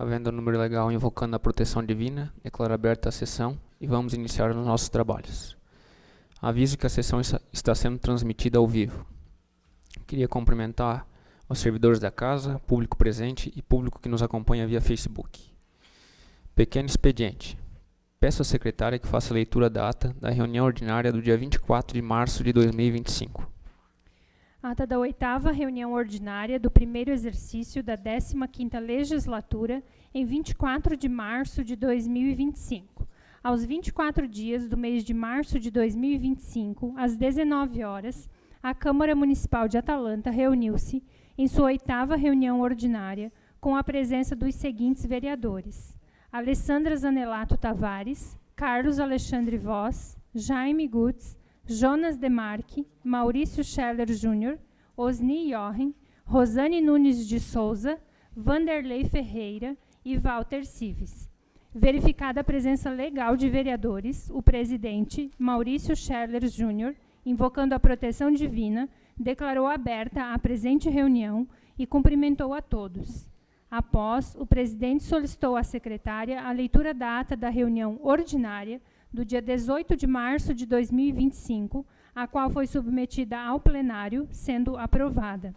Havendo o número legal invocando a proteção divina, declaro aberta a sessão e vamos iniciar os nossos trabalhos. Aviso que a sessão está sendo transmitida ao vivo. Queria cumprimentar os servidores da casa, público presente e público que nos acompanha via Facebook. Pequeno expediente. Peço à secretária que faça a leitura da ata da reunião ordinária do dia 24 de março de 2025. Ata da 8ª reunião ordinária do primeiro exercício da 15ª legislatura, em 24 de março de 2025. Aos 24 dias do mês de março de 2025, às 19 horas, a Câmara Municipal de Atalanta reuniu-se em sua 8ª reunião ordinária, com a presença dos seguintes vereadores: Alessandra Zanelato Tavares, Carlos Alexandre Voss, Jaime Gutz, Jonas Demarque, Maurício Scheller Júnior, Osni Jochen, Rosane Nunes de Souza, Vanderlei Ferreira e Walter Cives. Verificada a presença legal de vereadores, o presidente, Maurício Scheller Júnior, invocando a proteção divina, declarou aberta a presente reunião e cumprimentou a todos. Após, o presidente solicitou à secretária a leitura da ata da reunião ordinária do dia 18 de março de 2025, a qual foi submetida ao plenário, sendo aprovada.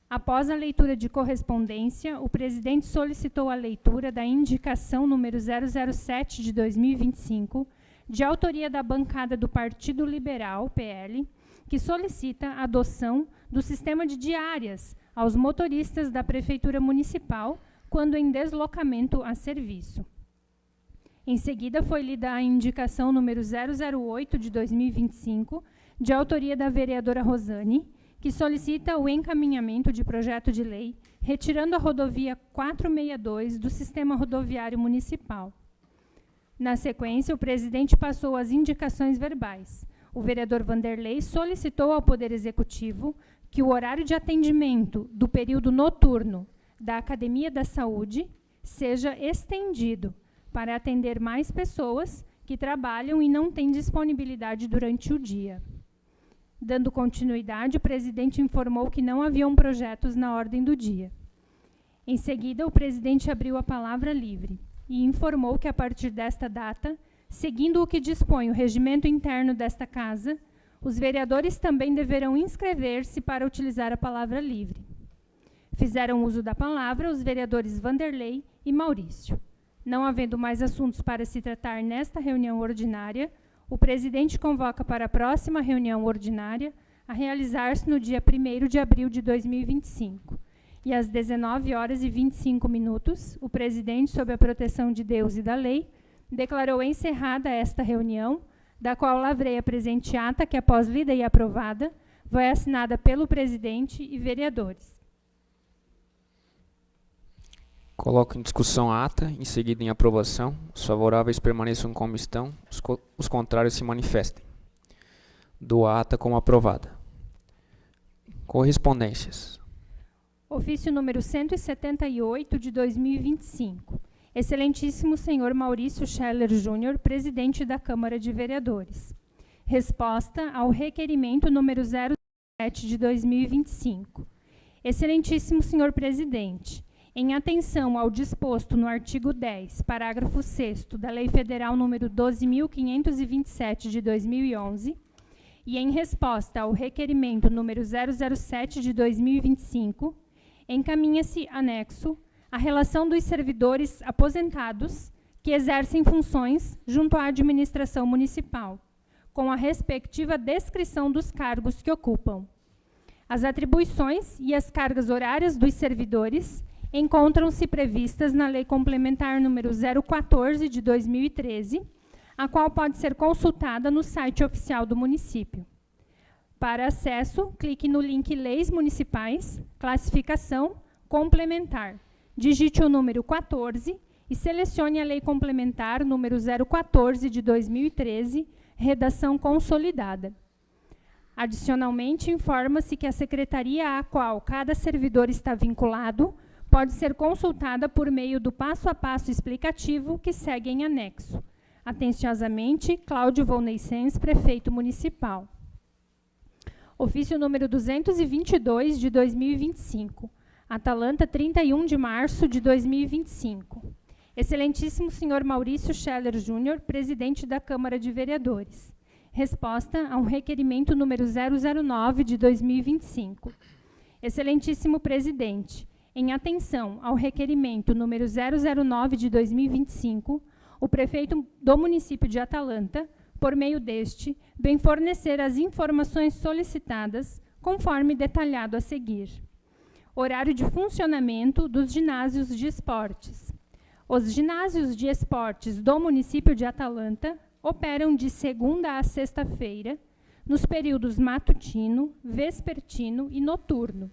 Após a leitura de correspondência, o presidente solicitou a leitura da indicação número 007 de 2025, de autoria da bancada do Partido Liberal, PL, que solicita a adoção do sistema de diárias aos motoristas da Prefeitura Municipal, quando em deslocamento a serviço. Em seguida, foi lida a indicação número 008 de 2025, de autoria da vereadora Rosane, que solicita o encaminhamento de projeto de lei, retirando a rodovia 462 do Sistema Rodoviário Municipal. Na sequência, o presidente passou as indicações verbais. O vereador Vanderlei solicitou ao Poder Executivo que o horário de atendimento do período noturno da Academia da Saúde seja estendido para atender mais pessoas que trabalham e não têm disponibilidade durante o dia. Dando continuidade, o presidente informou que não haviam projetos na ordem do dia. Em seguida, o presidente abriu a palavra livre e informou que, a partir desta data, seguindo o que dispõe o regimento interno desta casa, os vereadores também deverão inscrever-se para utilizar a palavra livre. Fizeram uso da palavra os vereadores Vanderlei e Maurício. Não havendo mais assuntos para se tratar nesta reunião ordinária, o presidente convoca para a próxima reunião ordinária a realizar-se no dia 1º de abril de 2025. E às 19 horas e 25 minutos, o presidente, sob a proteção de Deus e da lei, declarou encerrada esta reunião, da qual lavrei a presente ata, que, após lida e aprovada, foi assinada pelo presidente e vereadores. Coloco em discussão a ata, em seguida em aprovação. Os favoráveis permaneçam como estão, os contrários se manifestem. Dou a ata como aprovada. Correspondências. Ofício número 178 de 2025. Excelentíssimo senhor Maurício Scheller Júnior, presidente da Câmara de Vereadores. Resposta ao requerimento número 07 de 2025. Excelentíssimo senhor presidente, em atenção ao disposto no artigo 10, parágrafo 6º da Lei Federal número 12.527 de 2011, e em resposta ao requerimento número 007 de 2025, encaminha-se anexo a relação dos servidores aposentados que exercem funções junto à administração municipal, com a respectiva descrição dos cargos que ocupam. As atribuições e as cargas horárias dos servidores encontram-se previstas na Lei Complementar número 014 de 2013, a qual pode ser consultada no site oficial do município. Para acesso, clique no link Leis Municipais, Classificação Complementar. Digite o número 14 e selecione a Lei Complementar número 014 de 2013, redação consolidada. Adicionalmente, informa-se que a secretaria à qual cada servidor está vinculado pode ser consultada por meio do passo a passo explicativo que segue em anexo. Atenciosamente, Cláudio Volneissens, prefeito municipal. Ofício número 222 de 2025. Atalanta, 31 de março de 2025. Excelentíssimo senhor Maurício Scheller Júnior, presidente da Câmara de Vereadores. Resposta a um requerimento número 009 de 2025. Excelentíssimo presidente, em atenção ao requerimento número 009 de 2025, o prefeito do município de Atalanta, por meio deste, vem fornecer as informações solicitadas, conforme detalhado a seguir. Horário de funcionamento dos ginásios de esportes. Os ginásios de esportes do município de Atalanta operam de segunda a sexta-feira, nos períodos matutino, vespertino e noturno.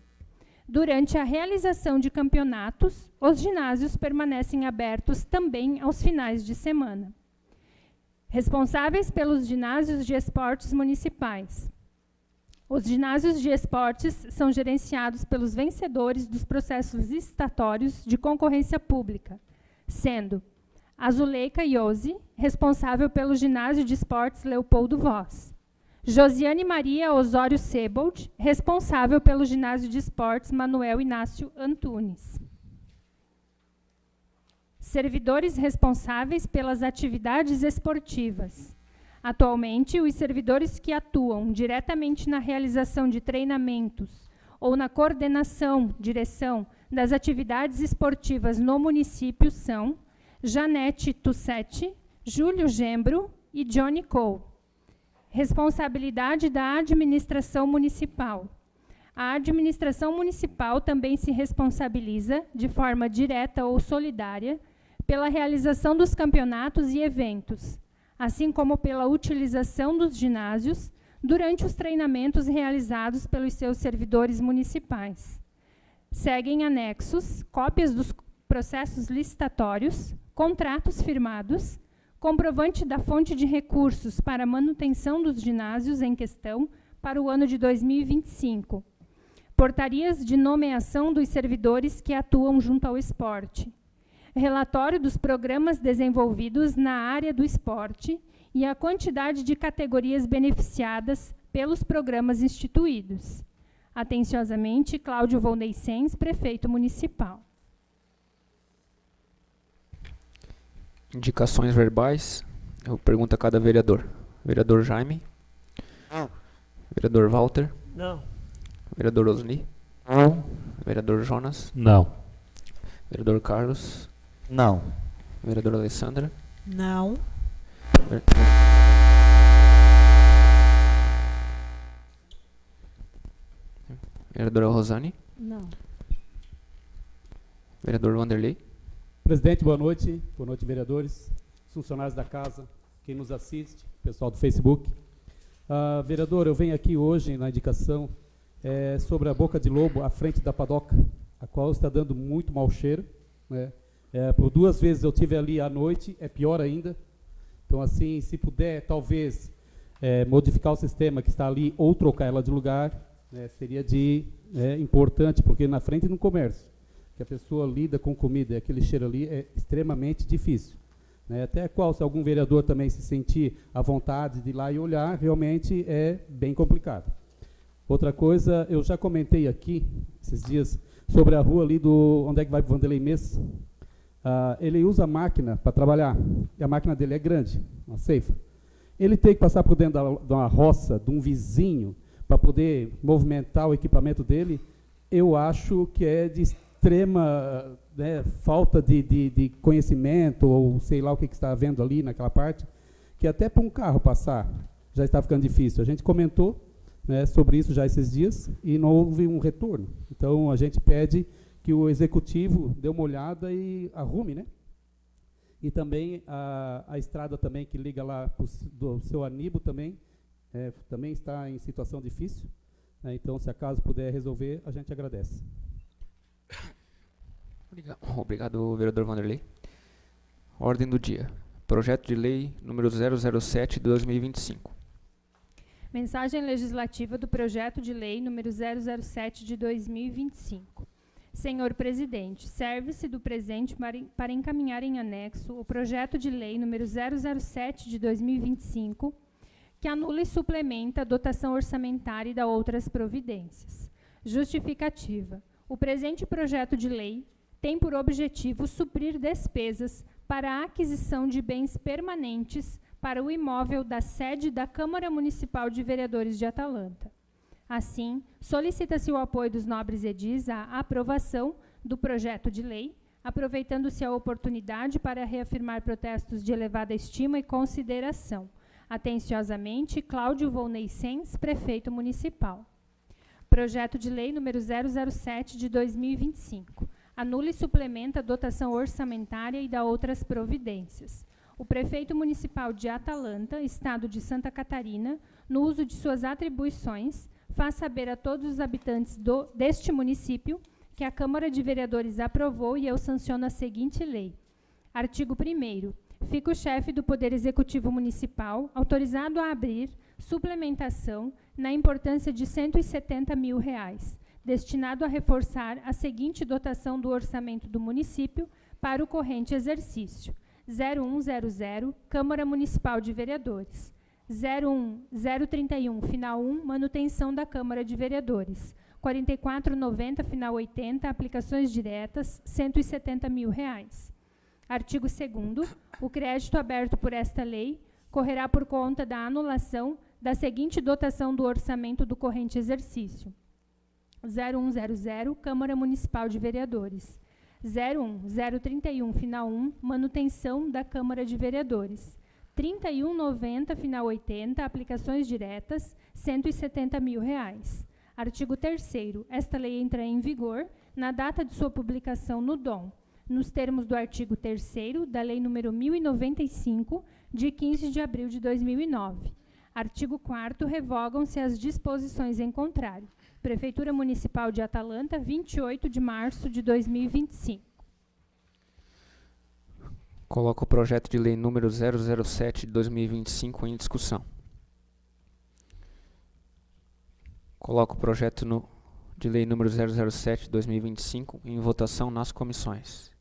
Durante a realização de campeonatos, os ginásios permanecem abertos também aos finais de semana. Responsáveis pelos ginásios de esportes municipais. Os ginásios de esportes são gerenciados pelos vencedores dos processos licitatórios de concorrência pública, sendo Azuleika Iose, responsável pelo ginásio de esportes Leopoldo Voz. Josiane Maria Osório Sebold, responsável pelo ginásio de esportes Manuel Inácio Antunes. Servidores responsáveis pelas atividades esportivas. Atualmente, os servidores que atuam diretamente na realização de treinamentos ou na coordenação, direção das atividades esportivas no município são Janete Tussetti, Júlio Gembro e Johnny Cole. Responsabilidade da administração municipal. A administração municipal também se responsabiliza, de forma direta ou solidária, pela realização dos campeonatos e eventos, assim como pela utilização dos ginásios durante os treinamentos realizados pelos seus servidores municipais. Seguem anexos, cópias dos processos licitatórios, contratos firmados, comprovante da fonte de recursos para a manutenção dos ginásios em questão para o ano de 2025, portarias de nomeação dos servidores que atuam junto ao esporte, relatório dos programas desenvolvidos na área do esporte e a quantidade de categorias beneficiadas pelos programas instituídos. Atenciosamente, Cláudio Volney Sens, prefeito municipal. Indicações verbais. Eu pergunto a cada vereador. Vereador Jaime. Não. Vereador Walter. Não. Vereador Osni. Não. Vereador Jonas. Não. Vereador Carlos. Não. Vereadora Alessandra. Não. Vereadora Rosane. Não. Vereador Wanderley. Presidente, boa noite. Boa noite, vereadores, funcionários da casa, quem nos assiste, pessoal do Facebook. Vereador, eu venho aqui hoje na indicação sobre a Boca de Lobo, à frente da padoca, a qual está dando muito mau cheiro, né? Por 2 vezes eu tive ali à noite, é pior ainda. Então, assim, se puder, talvez, modificar o sistema que está ali ou trocar ela de lugar, seria importante, porque na frente do comércio, que a pessoa lida com comida e aquele cheiro ali é extremamente difícil. Né? Até se algum vereador também se sentir à vontade de ir lá e olhar, realmente é bem complicado. Outra coisa, eu já comentei aqui, esses dias, sobre a rua ali onde é que vai para o Vanderlei Mess. Ele usa a máquina para trabalhar, e a máquina dele é grande, uma ceifa. Ele tem que passar por dentro de uma roça, de um vizinho, para poder movimentar o equipamento dele, eu acho que é de extrema falta de conhecimento, ou sei lá o que está havendo ali naquela parte, que até para um carro passar já está ficando difícil. A gente comentou sobre isso já esses dias e não houve um retorno. Então, a gente pede que o executivo dê uma olhada e arrume, né? E também a estrada também que liga lá do seu Aníbal também está em situação difícil. Então, se acaso puder resolver, a gente agradece. Obrigado, vereador Wanderley. Ordem do dia. Projeto de lei número 007 de 2025. Mensagem legislativa do projeto de lei número 007 de 2025. Senhor Presidente, serve-se do presente para encaminhar em anexo o projeto de lei número 007 de 2025, que anula e suplementa a dotação orçamentária e dá outras providências. Justificativa. O presente projeto de lei tem por objetivo suprir despesas para a aquisição de bens permanentes para o imóvel da sede da Câmara Municipal de Vereadores de Atalanta. Assim, solicita-se o apoio dos nobres edis à aprovação do projeto de lei, aproveitando-se a oportunidade para reafirmar protestos de elevada estima e consideração. Atenciosamente, Cláudio Volney Sens, Prefeito Municipal. Projeto de Lei número 007 de 2025. Anula e suplementa a dotação orçamentária e dá outras providências. O Prefeito Municipal de Atalanta, Estado de Santa Catarina, no uso de suas atribuições, faz saber a todos os habitantes deste município que a Câmara de Vereadores aprovou e eu sanciono a seguinte lei. Artigo 1º. Fica o chefe do Poder Executivo Municipal autorizado a abrir suplementação na importância de R$ 170 mil, destinado a reforçar a seguinte dotação do orçamento do município para o corrente exercício. 0100, Câmara Municipal de Vereadores. 031, final 1, manutenção da Câmara de Vereadores. 4490, final 80, aplicações diretas, R$ 170 mil. Artigo 2º. O crédito aberto por esta lei correrá por conta da anulação da seguinte dotação do orçamento do corrente exercício. 0100, Câmara Municipal de Vereadores. 031, final 1, manutenção da Câmara de Vereadores. 3190, final 80, aplicações diretas, R$ 170 mil. Artigo 3º. Esta lei entra em vigor na data de sua publicação no DOM, nos termos do artigo 3º da Lei nº 1095, de 15 de abril de 2009. Artigo 4º. Revogam-se as disposições em contrário. Prefeitura Municipal de Atalanta, 28 de março de 2025. Coloco o projeto de lei número 007 de 2025 em discussão. Coloco o projeto de lei número 007 de 2025 em votação nas comissões.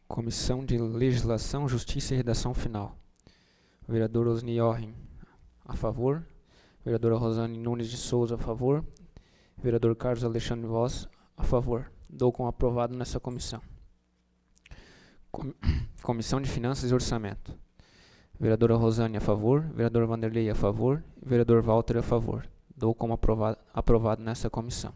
Comissão de Legislação, Justiça e Redação Final. Vereador Osni Jochen, a favor. Vereadora Rosane Nunes de Souza, a favor. Vereador Carlos Alexandre Voss, a favor. Dou como aprovado nessa comissão. Comissão de Finanças e Orçamento. Vereadora Rosane, a favor. Vereador Vanderlei, a favor. Vereador Walter, a favor. Dou como aprovado nessa comissão.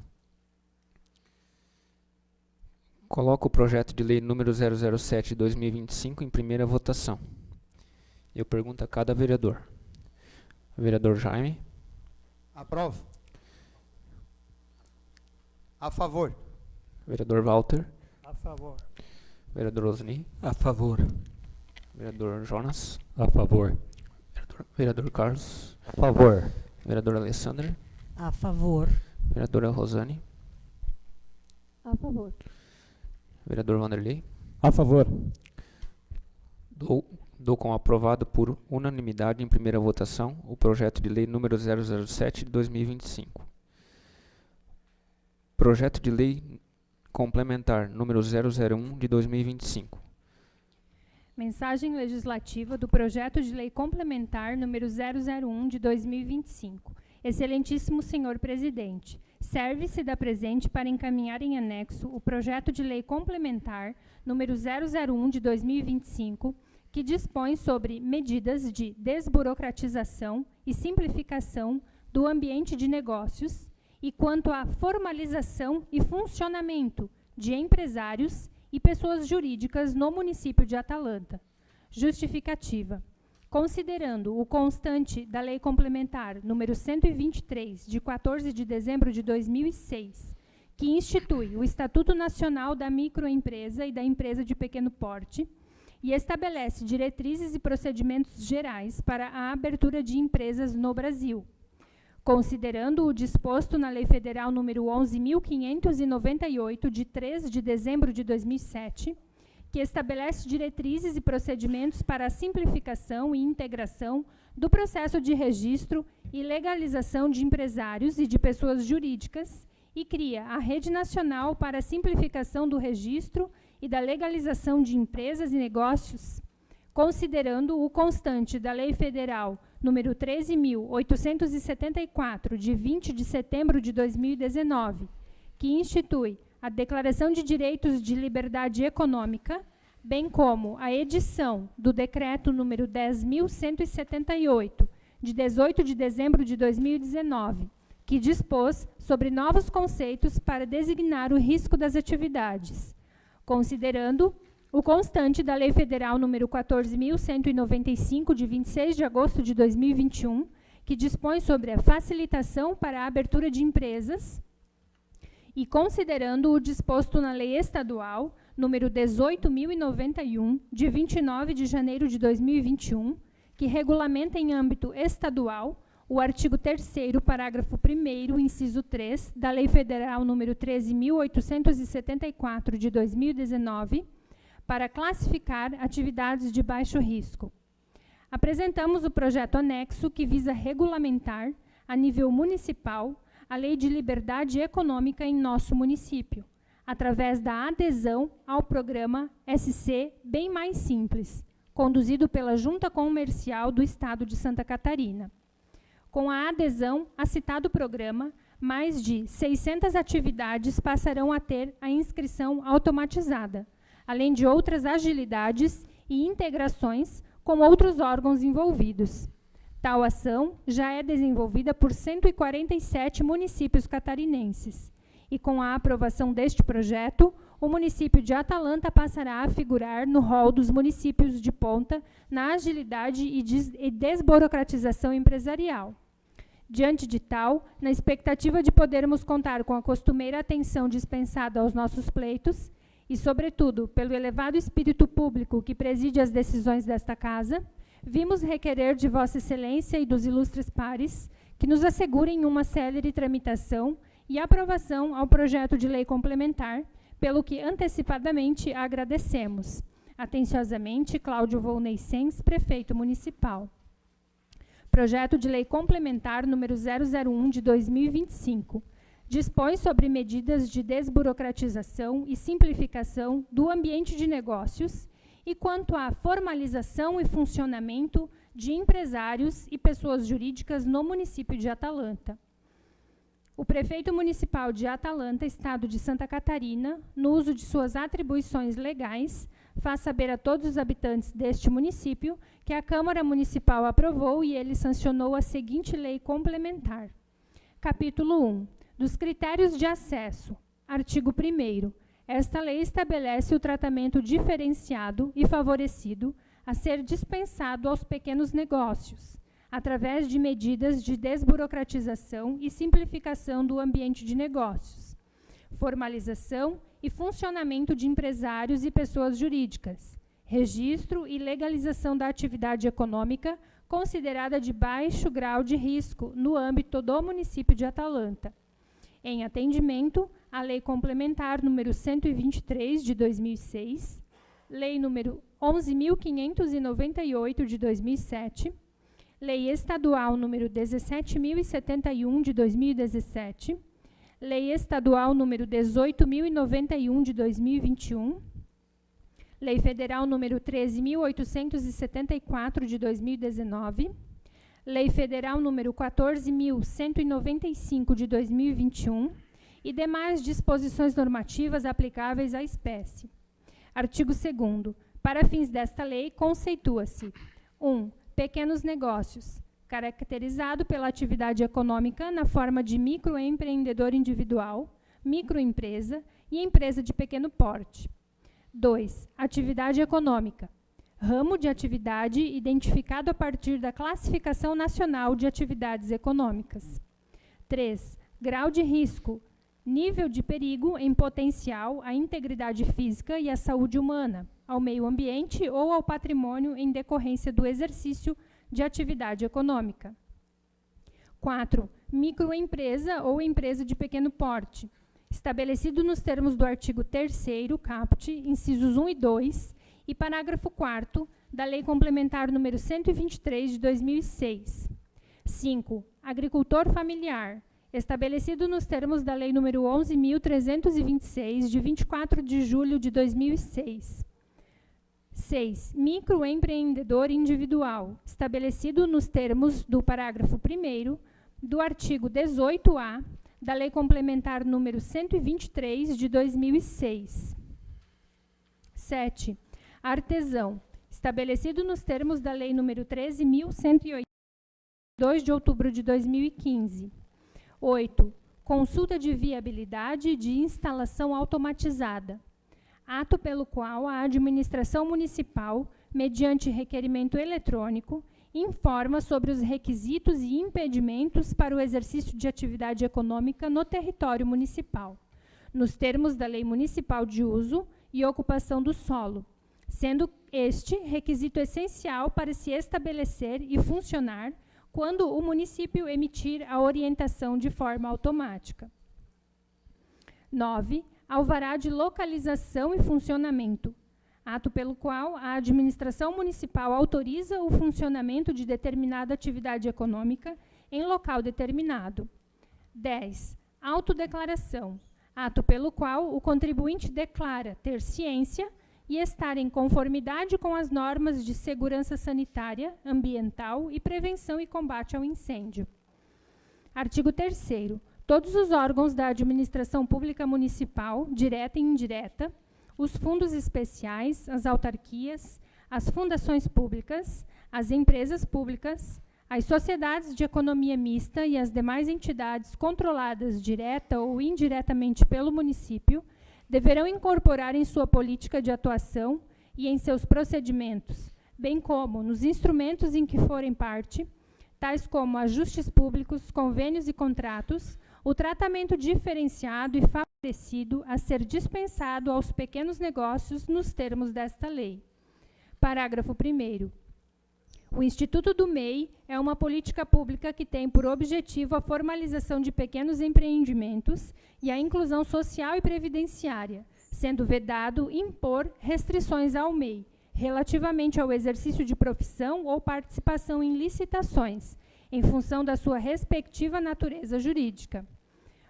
Coloco o projeto de lei número 007 de 2025 em primeira votação. Eu pergunto a cada vereador. Vereador Jaime. Aprovo. A favor. Vereador Walter. A favor. Vereador Osni. A favor. Vereador Jonas. A favor. Vereador Carlos. A favor. Vereador Alessandra. A favor. Vereadora Rosane. A favor. Vereador Vanderlei. A favor. Dou como aprovado por unanimidade em primeira votação o projeto de lei número 007 de 2025. Projeto de lei complementar número 001 de 2025. Mensagem legislativa do projeto de lei complementar número 001 de 2025. Excelentíssimo senhor presidente, serve-se da presente para encaminhar em anexo o projeto de lei complementar número 001 de 2025, que dispõe sobre medidas de desburocratização e simplificação do ambiente de negócios e quanto à formalização e funcionamento de empresários e pessoas jurídicas no município de Atalanta. Justificativa. Considerando o constante da Lei Complementar número 123, de 14 de dezembro de 2006, que institui o Estatuto Nacional da Microempresa e da Empresa de Pequeno Porte e estabelece diretrizes e procedimentos gerais para a abertura de empresas no Brasil. Considerando o disposto na Lei Federal número 11.598, de 3 de dezembro de 2007, que estabelece diretrizes e procedimentos para a simplificação e integração do processo de registro e legalização de empresários e de pessoas jurídicas e cria a Rede Nacional para a Simplificação do Registro e da Legalização de Empresas e Negócios, considerando o constante da Lei Federal número 13.874, de 20 de setembro de 2019, que institui a Declaração de Direitos de Liberdade Econômica, bem como a edição do Decreto número 10.178, de 18 de dezembro de 2019, que dispôs sobre novos conceitos para designar o risco das atividades, considerando o constante da Lei Federal número 14.195, de 26 de agosto de 2021, que dispõe sobre a facilitação para a abertura de empresas, e considerando o disposto na Lei Estadual número 18.091, de 29 de janeiro de 2021, que regulamenta em âmbito estadual o artigo 3º, parágrafo 1º, inciso 3, da Lei Federal número 13.874, de 2019, para classificar atividades de baixo risco. Apresentamos o projeto anexo que visa regulamentar, a nível municipal, a Lei de Liberdade Econômica em nosso município, através da adesão ao programa SC Bem Mais Simples, conduzido pela Junta Comercial do Estado de Santa Catarina. Com a adesão a citado programa, mais de 600 atividades passarão a ter a inscrição automatizada, além de outras agilidades e integrações com outros órgãos envolvidos. Tal ação já é desenvolvida por 147 municípios catarinenses. E com a aprovação deste projeto, o município de Atalanta passará a figurar no rol dos municípios de ponta na agilidade e desburocratização empresarial. Diante de tal, na expectativa de podermos contar com a costumeira atenção dispensada aos nossos pleitos, e, sobretudo, pelo elevado espírito público que preside as decisões desta Casa, vimos requerer de Vossa Excelência e dos ilustres pares que nos assegurem uma célere tramitação e aprovação ao projeto de lei complementar, pelo que antecipadamente agradecemos. Atenciosamente, Cláudio Volney Sens, Prefeito Municipal. Projeto de lei complementar número 001 de 2025. Dispõe sobre medidas de desburocratização e simplificação do ambiente de negócios e quanto à formalização e funcionamento de empresários e pessoas jurídicas no município de Atalanta. O prefeito municipal de Atalanta, Estado de Santa Catarina, no uso de suas atribuições legais, faz saber a todos os habitantes deste município que a Câmara Municipal aprovou e ele sancionou a seguinte lei complementar. Capítulo 1. Dos critérios de acesso. Artigo 1º. Esta lei estabelece o tratamento diferenciado e favorecido a ser dispensado aos pequenos negócios, através de medidas de desburocratização e simplificação do ambiente de negócios, formalização e funcionamento de empresários e pessoas jurídicas, registro e legalização da atividade econômica considerada de baixo grau de risco no âmbito do município de Atalanta, em atendimento à Lei Complementar número 123, de 2006, Lei número 11.598, de 2007, Lei Estadual número 17.071, de 2017, Lei Estadual número 18.091, de 2021, Lei Federal número 13.874 de 2019, Lei Federal número 14.195 de 2021 e demais disposições normativas aplicáveis à espécie. Artigo 2º. Para fins desta lei, conceitua-se: 1. Pequenos negócios, caracterizado pela atividade econômica na forma de microempreendedor individual, microempresa e empresa de pequeno porte. 2. Atividade econômica, ramo de atividade identificado a partir da Classificação Nacional de Atividades Econômicas. 3. Grau de risco, nível de perigo em potencial à integridade física e à saúde humana, ao meio ambiente ou ao patrimônio em decorrência do exercício de atividade econômica. 4. Microempresa ou empresa de pequeno porte, estabelecido nos termos do artigo 3º, caput, incisos 1 e 2, e parágrafo 4º da Lei Complementar número 123 de 2006. 5. Agricultor familiar, estabelecido nos termos da Lei número 11.326, de 24 de julho de 2006. 6. Microempreendedor individual, estabelecido nos termos do parágrafo 1º do artigo 18-A da Lei Complementar número 123 de 2006. 7. Artesão, estabelecido nos termos da Lei número 13.182 de outubro de 2015. 8. Consulta de viabilidade de instalação automatizada, ato pelo qual a administração municipal, mediante requerimento eletrônico, informa sobre os requisitos e impedimentos para o exercício de atividade econômica no território municipal, nos termos da Lei Municipal de Uso e Ocupação do Solo, sendo este requisito essencial para se estabelecer e funcionar quando o município emitir a orientação de forma automática. 9. Alvará de localização e funcionamento, ato pelo qual a administração municipal autoriza o funcionamento de determinada atividade econômica em local determinado. 10. Autodeclaração, ato pelo qual o contribuinte declara ter ciência e estar em conformidade com as normas de segurança sanitária, ambiental e prevenção e combate ao incêndio. Artigo 3º. Todos os órgãos da administração pública municipal, direta e indireta, os fundos especiais, as autarquias, as fundações públicas, as empresas públicas, as sociedades de economia mista e as demais entidades controladas direta ou indiretamente pelo município, deverão incorporar em sua política de atuação e em seus procedimentos, bem como nos instrumentos em que forem parte, tais como ajustes públicos, convênios e contratos, o tratamento diferenciado e favorecido a ser dispensado aos pequenos negócios nos termos desta lei. Parágrafo 1º. O Instituto do MEI é uma política pública que tem por objetivo a formalização de pequenos empreendimentos e a inclusão social e previdenciária, sendo vedado impor restrições ao MEI, relativamente ao exercício de profissão ou participação em licitações, em função da sua respectiva natureza jurídica.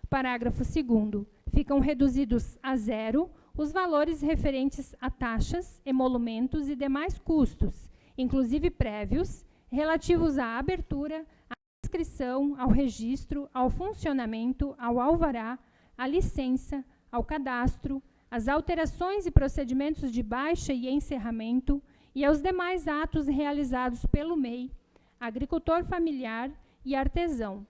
Parágrafo 2º. Ficam reduzidos a zero os valores referentes a taxas, emolumentos e demais custos, inclusive prévios, relativos à abertura, à inscrição, ao registro, ao funcionamento, ao alvará, à licença, ao cadastro, às alterações e procedimentos de baixa e encerramento e aos demais atos realizados pelo MEI, agricultor familiar e artesão.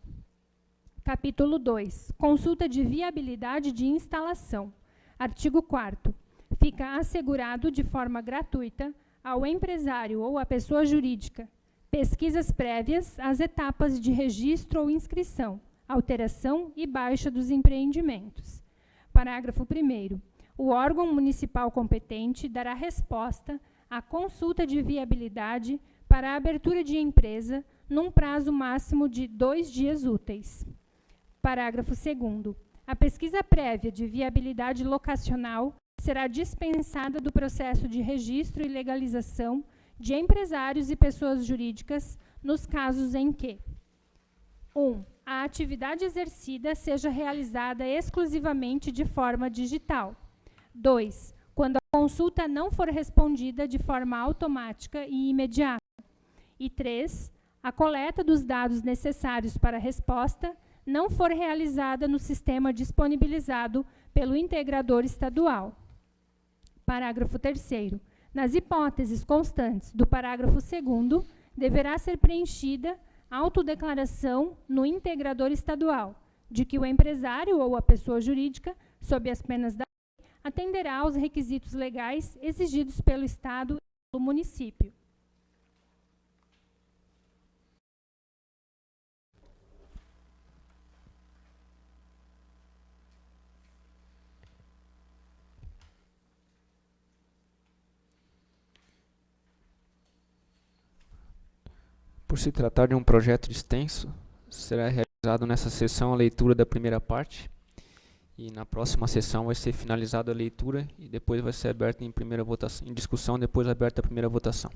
Capítulo 2. Consulta de viabilidade de instalação. Artigo 4º. Fica assegurado de forma gratuita ao empresário ou à pessoa jurídica pesquisas prévias às etapas de registro ou inscrição, alteração e baixa dos empreendimentos. Parágrafo 1º. O órgão municipal competente dará resposta à consulta de viabilidade para a abertura de empresa num prazo máximo de 2 dias úteis. Parágrafo 2º. A pesquisa prévia de viabilidade locacional será dispensada do processo de registro e legalização de empresários e pessoas jurídicas nos casos em que 1. A atividade exercida seja realizada exclusivamente de forma digital. 2. quando a consulta não for respondida de forma automática e imediata. E 3, a coleta dos dados necessários para a resposta não for realizada no sistema disponibilizado pelo integrador estadual. Parágrafo 3º. Nas hipóteses constantes do parágrafo 2º, deverá ser preenchida autodeclaração no integrador estadual, de que o empresário ou a pessoa jurídica, sob as penas da lei, atenderá aos requisitos legais exigidos pelo Estado e pelo município. Por se tratar de um projeto extenso, será realizado nessa sessão a leitura da primeira parte e na próxima sessão vai ser finalizada a leitura e depois vai ser aberta em primeira votação, em discussão, depois aberta a primeira votação.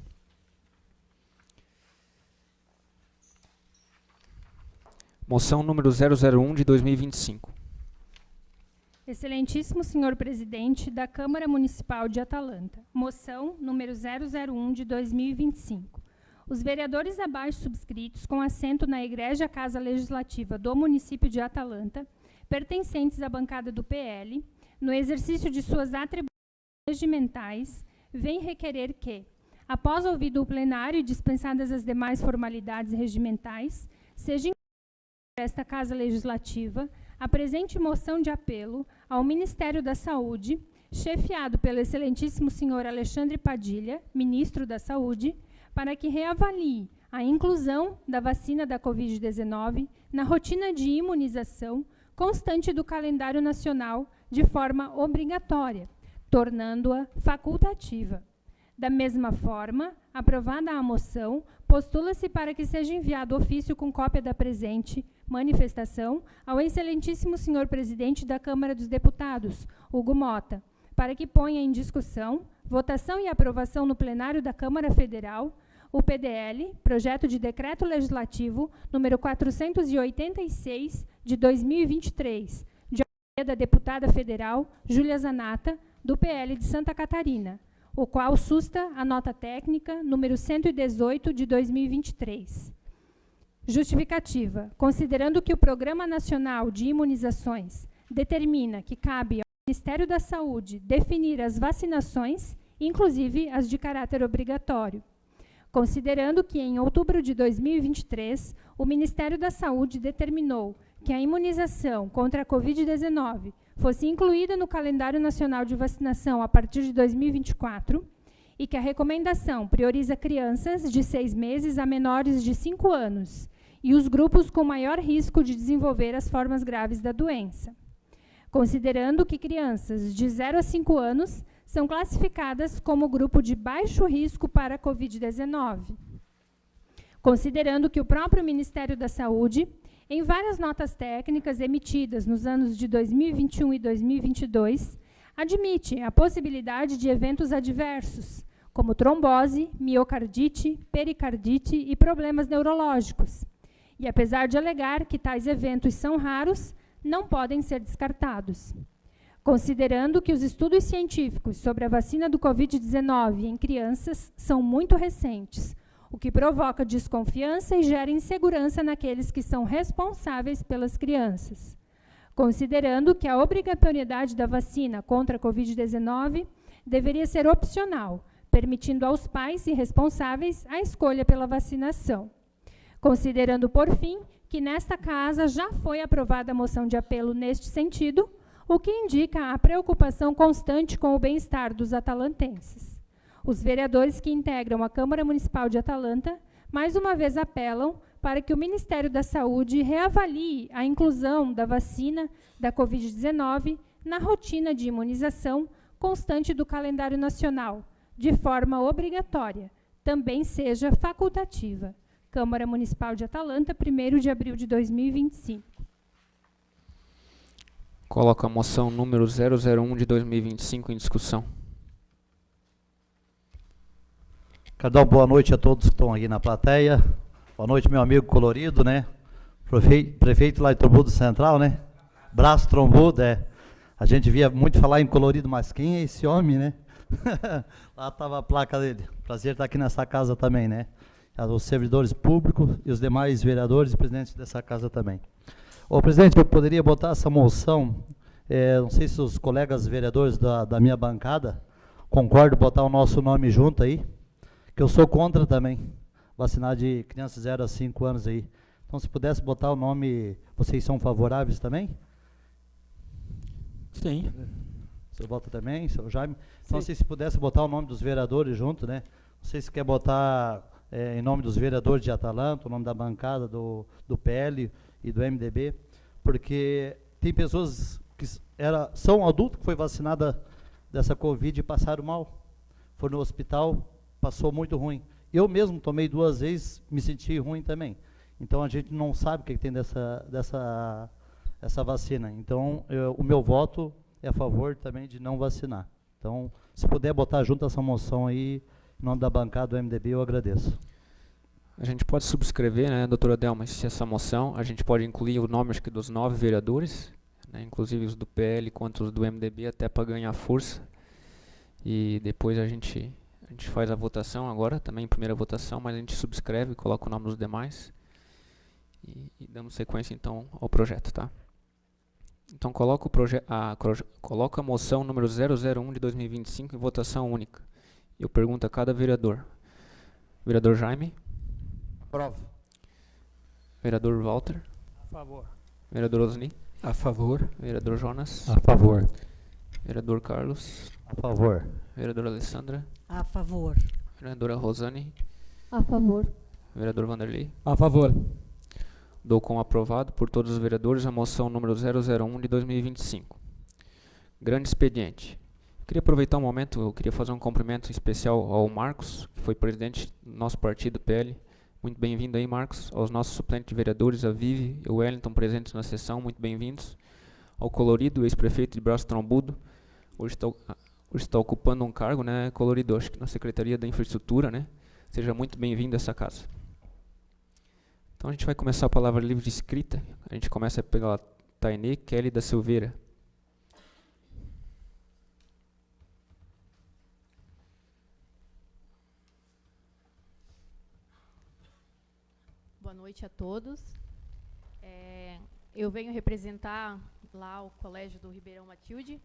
Moção número 001 de 2025. Excelentíssimo senhor presidente da Câmara Municipal de Atalanta. Moção número 001 de 2025. Os vereadores abaixo subscritos, com assento na Egrégia Casa Legislativa do município de Atalanta, pertencentes à bancada do PL, no exercício de suas atribuições regimentais, vêm requerer que, após ouvido o plenário e dispensadas as demais formalidades regimentais, seja encaminhada por esta Casa Legislativa a presente moção de apelo ao Ministério da Saúde, chefiado pelo excelentíssimo senhor Alexandre Padilha, ministro da Saúde, para que reavalie a inclusão da vacina da Covid-19 na rotina de imunização constante do calendário nacional de forma obrigatória, tornando-a facultativa. Da mesma forma, aprovada a moção, postula-se para que seja enviado ofício com cópia da presente manifestação ao excelentíssimo senhor presidente da Câmara dos Deputados, Hugo Mota, para que ponha em discussão, votação e aprovação no plenário da Câmara Federal o PDL, Projeto de Decreto Legislativo, número 486, de 2023, de autoria da deputada federal Júlia Zanata, do PL de Santa Catarina, o qual susta a nota técnica número 118, de 2023. Justificativa. Considerando que o Programa Nacional de Imunizações determina que cabe ao Ministério da Saúde definir as vacinações, inclusive as de caráter obrigatório. Considerando que, em outubro de 2023, o Ministério da Saúde determinou que a imunização contra a Covid-19 fosse incluída no calendário nacional de vacinação a partir de 2024 e que a recomendação prioriza crianças de 6 meses a menores de 5 anos e os grupos com maior risco de desenvolver as formas graves da doença. Considerando que crianças de 0 a 5 anos são classificadas como grupo de baixo risco para a Covid-19. Considerando que o próprio Ministério da Saúde, em várias notas técnicas emitidas nos anos de 2021 e 2022, admite a possibilidade de eventos adversos, como trombose, miocardite, pericardite e problemas neurológicos. E apesar de alegar que tais eventos são raros, não podem ser descartados. Considerando que os estudos científicos sobre a vacina do Covid-19 em crianças são muito recentes, o que provoca desconfiança e gera insegurança naqueles que são responsáveis pelas crianças. Considerando que a obrigatoriedade da vacina contra a Covid-19 deveria ser opcional, permitindo aos pais e responsáveis a escolha pela vacinação. Considerando, por fim, que nesta Casa já foi aprovada a moção de apelo neste sentido, o que indica a preocupação constante com o bem-estar dos atalantenses. Os vereadores que integram a Câmara Municipal de Atalanta, mais uma vez apelam para que o Ministério da Saúde reavalie a inclusão da vacina da Covid-19 na rotina de imunização constante do calendário nacional, de forma obrigatória, também seja facultativa. Câmara Municipal de Atalanta, 1º de abril de 2025. Coloco a moção número 001 de 2025 em discussão. Quero dar uma boa noite a todos que estão aqui na plateia. Boa noite, meu amigo colorido, né? Prefeito lá de Trombudo Central, né? Braço Trombudo, é. A gente via muito falar em colorido, mas quem é esse homem, né? Lá estava a placa dele. Prazer estar aqui nessa casa também, né? Os servidores públicos e os demais vereadores e presidentes dessa casa também. Ô, presidente, eu poderia botar essa moção, não sei se os colegas vereadores da minha bancada concordam botar o nosso nome junto aí, que eu sou contra também, vacinar de crianças 0 a 5 anos aí. Então, se pudesse botar o nome, vocês são favoráveis também? Sim. O senhor vota também, senhor Jaime? Então, se pudesse botar o nome dos vereadores junto, né? Não sei se quer botar em nome dos vereadores de Atalanta, o nome da bancada do PL e do MDB, porque tem pessoas que são adultos que foi vacinada dessa Covid e passaram mal. Foram no hospital, passou muito ruim. Eu mesmo tomei 2 vezes, me senti ruim também. Então, a gente não sabe o que tem dessa vacina. Então, o meu voto é a favor também de não vacinar. Então, se puder botar junto essa moção aí, em nome da bancada do MDB, eu agradeço. A gente pode subscrever, né, doutora Delma, essa moção. A gente pode incluir o nome, acho que, dos 9 vereadores, né, inclusive os do PL quanto os do MDB, até para ganhar força. E depois a gente faz a votação agora, também primeira votação, mas a gente subscreve, coloca o nome dos demais. E damos sequência, então, ao projeto, tá? Então, coloca a moção número 001 de 2025 em votação única. Eu pergunto a cada vereador. Vereador Jaime? Aprovo. Vereador Walter? A favor. Vereador Osni? A favor. Vereador Jonas? A favor. Vereador Carlos? A favor. Vereadora Alessandra? A favor. Vereadora Rosane? A favor. Vereador Vanderlei? A favor. Dou como aprovado por todos os vereadores a moção número 001 de 2025. Grande expediente. Queria aproveitar um momento, eu queria fazer um cumprimento especial ao Marcos, que foi presidente do nosso partido, PL. Muito bem-vindo aí, Marcos. Aos nossos suplentes de vereadores, a Vivi e o Wellington, presentes na sessão, muito bem-vindos. Ao Colorido, ex-prefeito de Braço Trombudo, hoje está ocupando um cargo, né, Colorido, acho que na Secretaria da Infraestrutura, né? Seja muito bem-vindo a essa casa. Então a gente vai começar a palavra livre de escrita. A gente começa pela Tainê Kelly da Silveira. Boa noite a todos. Eu venho representar lá o Colégio do Ribeirão Matilde.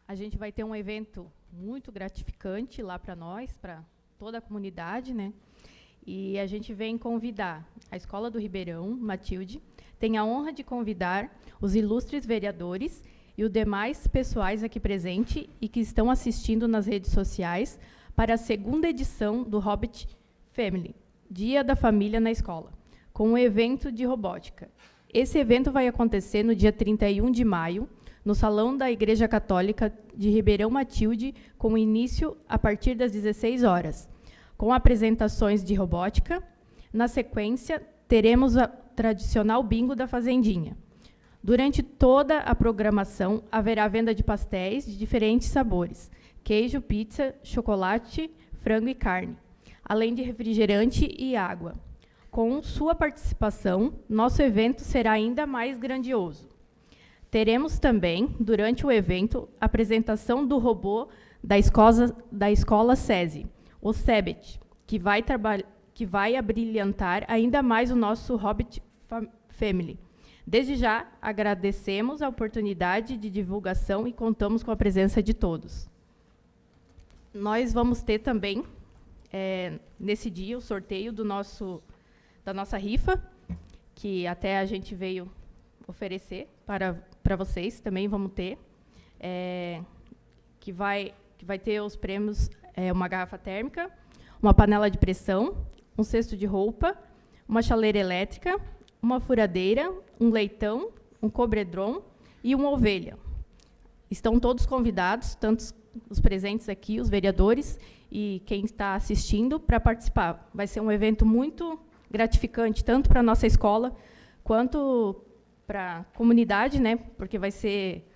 A gente vai ter um evento muito gratificante lá para nós, para toda a comunidade, né? E a gente vem convidar a Escola do Ribeirão Matilde, tem a honra de convidar os ilustres vereadores e os demais pessoais aqui presentes e que estão assistindo nas redes sociais para a 2ª edição do Hobbit Family, Dia da Família na Escola, com um evento de robótica. Esse evento vai acontecer no dia 31 de maio, no Salão da Igreja Católica de Ribeirão Matilde, com início a partir das 16 horas. Com apresentações de robótica. Na sequência, teremos o tradicional bingo da Fazendinha. Durante toda a programação, haverá venda de pastéis de diferentes sabores, queijo, pizza, chocolate, frango e carne, além de refrigerante e água. Com sua participação, nosso evento será ainda mais grandioso. Teremos também, durante o evento, a apresentação do robô da escola SESI, o Sebet, que vai abrilhantar ainda mais o nosso Hobbit Family. Desde já, agradecemos a oportunidade de divulgação e contamos com a presença de todos. Nós vamos ter também, nesse dia, o sorteio da nossa rifa, que até a gente veio oferecer para vocês, também vamos ter, que vai ter os prêmios, uma garrafa térmica, uma panela de pressão, um cesto de roupa, uma chaleira elétrica, uma furadeira, um leitão, um cobredron e uma ovelha. Estão todos convidados, tanto os presentes aqui, os vereadores, e quem está assistindo, para participar. Vai ser um evento muito gratificante, tanto para a nossa escola, quanto para a comunidade, né? Porque vai ser...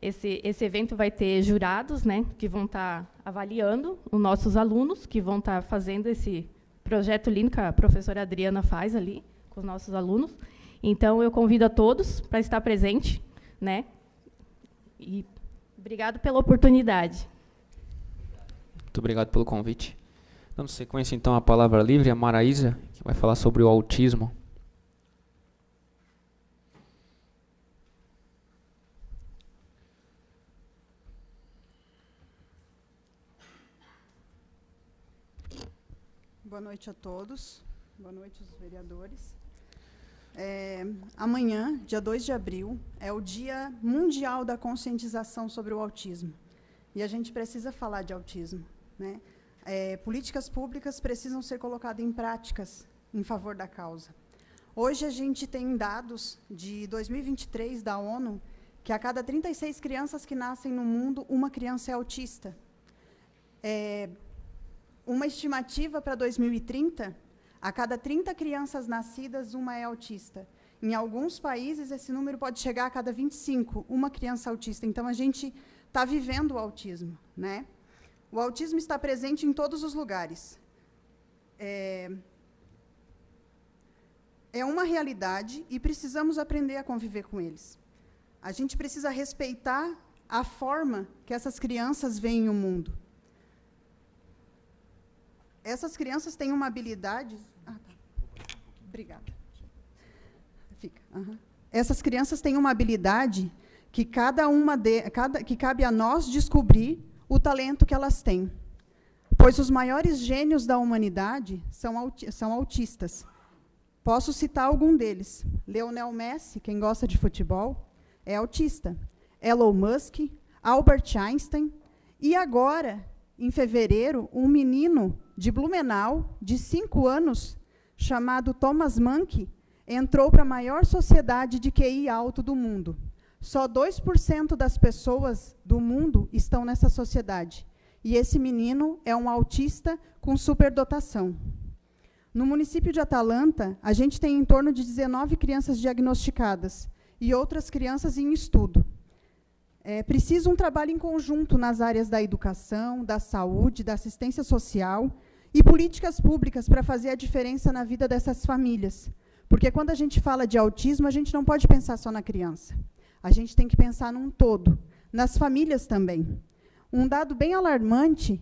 Esse evento vai ter jurados, né, que vão estar avaliando os nossos alunos, que vão estar fazendo esse projeto lindo que a professora Adriana faz ali com os nossos alunos. Então, eu convido a todos para estar presente, né, e Obrigado pela oportunidade. Muito obrigado pelo convite. Dando sequência, então, a palavra livre a Maraísa, que vai falar sobre o autismo. Boa noite a todos. Boa noite, os vereadores. Amanhã, dia 2 de abril, é o Dia Mundial da Conscientização sobre o Autismo. E a gente precisa falar de autismo, né? Políticas públicas precisam ser colocadas em práticas em favor da causa. Hoje, a gente tem dados de 2023 da ONU, que a cada 36 crianças que nascem no mundo, uma criança é autista. Uma estimativa para 2030, a cada 30 crianças nascidas, uma é autista. Em alguns países, esse número pode chegar a cada 25, uma criança autista. Então, a gente está vivendo o autismo, né? O autismo está presente em todos os lugares. É uma realidade e precisamos aprender a conviver com eles. A gente precisa respeitar a forma que essas crianças veem o mundo. Essas crianças têm uma habilidade... tá. Obrigada. Fica. Essas crianças têm uma habilidade que que cabe a nós descobrir o talento que elas têm. Pois os maiores gênios da humanidade são autistas. Posso citar algum deles. Lionel Messi, quem gosta de futebol, é autista. Elon Musk, Albert Einstein. E agora, em fevereiro, um menino de Blumenau, de 5 anos, chamado Thomas Mank, entrou para a maior sociedade de QI alto do mundo. Só 2% das pessoas do mundo estão nessa sociedade. E esse menino é um autista com superdotação. No município de Atalanta, a gente tem em torno de 19 crianças diagnosticadas e outras crianças em estudo. Precisa um trabalho em conjunto nas áreas da educação, da saúde, da assistência social e políticas públicas para fazer a diferença na vida dessas famílias. Porque quando a gente fala de autismo, a gente não pode pensar só na criança. A gente tem que pensar num todo, nas famílias também. Um dado bem alarmante,